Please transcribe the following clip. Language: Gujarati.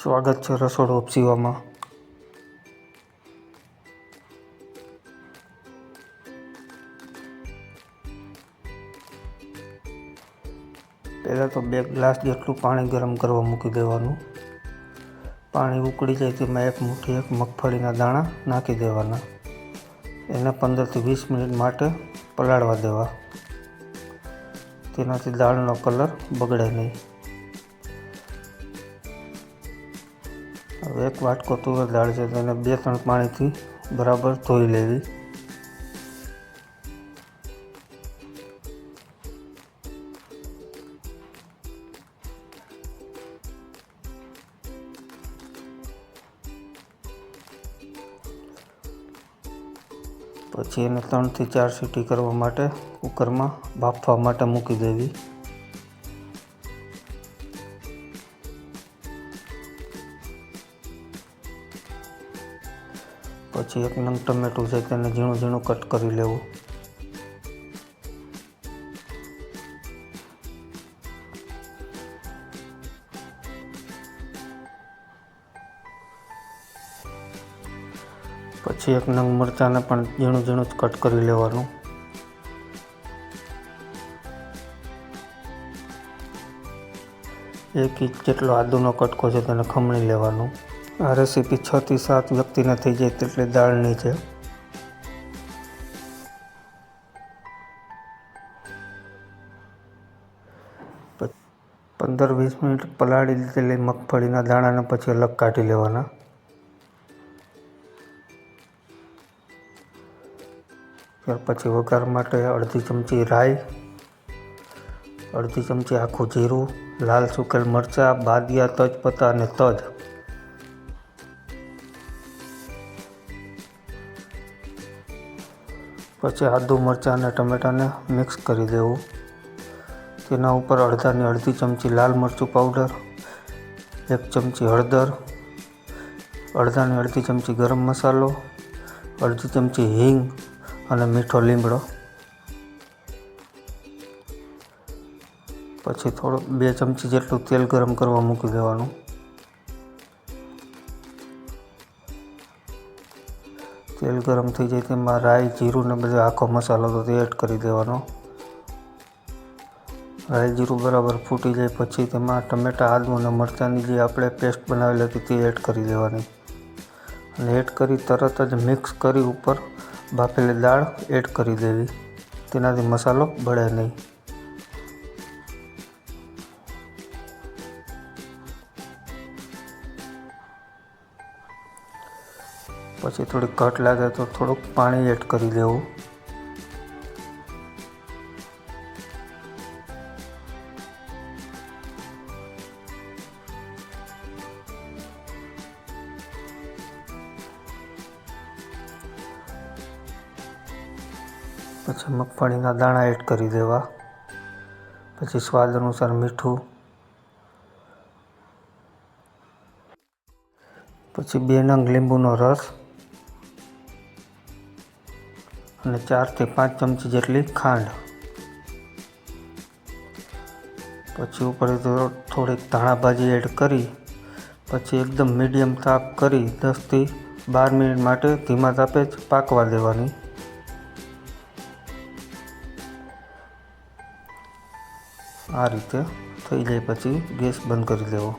સ્વાગત છે રસોડું ઉપસીવામાં। પહેલાં તો 2 ગ્લાસ જેટલું પાણી ગરમ કરવા મૂકી દેવાનું। પાણી ઉકળી જાય તેમાં 1 મુઠ્ઠી મગફળીના દાણા નાખી દેવાના। એને 15 થી 20 મિનિટ માટે પલાળવા દેવા, તેનાથી દાળનો કલર બગડે નહીં। હવે 1 વાટકો તુવેર દાળ છે તેને 2-3 પાણીથી બરાબર ધોઈ લેવી। પછી એને 3 થી 4 સીટી કરવા માટે કુકરમાં બાફવા માટે મૂકી દેવી। પછી 1 નંગ ટમેટું છે તેને ઝીણું ઝીણું કટ કરી લેવું। પછી 1 નંગ મરચાંને પણ ઝીણું ઝીણું જ કટ કરી લેવાનું। એક ઇંચ જેટલો આદુનો કટકો છે તેને ખમણી લેવાનું। આ રેસીપી 6 થી 7 વ્યક્તિને થઈ જાય તેટલી દાળની છે। પંદર 20 મિનિટ પલાળી લીધેલી મગફળીના દાણાને પછી અલગ કાઢી લેવાના। ત્યાર પછી વઘાર માટે અડધી ચમચી રાઈ, અડધી ચમચી આખું જીરું, લાલ સૂકેલ મરચાં, બાદિયા, તેજપત્તા અને તજ, પછી આદુ, મરચાં અને ટમેટાને મિક્સ કરી દેવું। તેના ઉપર અડધાની અડધી ચમચી લાલ મરચું પાવડર, 1 ચમચી હળદર, અડધાની અડધી ચમચી ગરમ મસાલો, અડધી ચમચી હિંગ અને મીઠો લીમડો, પછી થોડું 2 ચમચી જેટલું તેલ ગરમ કરવા મૂકી દેવાનું। તેલ ગરમ થઈ જાય તેમાં રાઈ, જીરું ને બધો આખો મસાલો તો તે એડ કરી દેવાનો। રાઈ જીરું બરાબર ફૂટી જાય પછી તેમાં ટમેટાં, આદુ અને મરચાંની જે આપણે પેસ્ટ બનાવેલી હતી તે એડ કરી દેવાની અને એડ કરી તરત જ મિક્સ કરી ઉપર બાફેલી દાળ એડ કરી દેવી, તેનાથી મસાલો બળે નહીં। પછી થોડી ઘટ લાગે તો થોડુંક પાણી એડ કરી દેવું। પછી મગફળીના દાણા એડ કરી દેવા, પછી સ્વાદ અનુસાર મીઠું, પછી 2 નંગ લીંબુનો રસ અને 4 થી 5 ચમચી જેટલી ખાંડ, પછી ઉપરથી થોડીક ધાણા ભાજી એડ કરી પછી એકદમ મીડિયમ તાપ કરી 10 થી 12 મિનિટ માટે ધીમા તાપે જ પાકવા દેવાની। આ રીતે થઈ જાય પછી ગેસ બંધ કરી દેવો।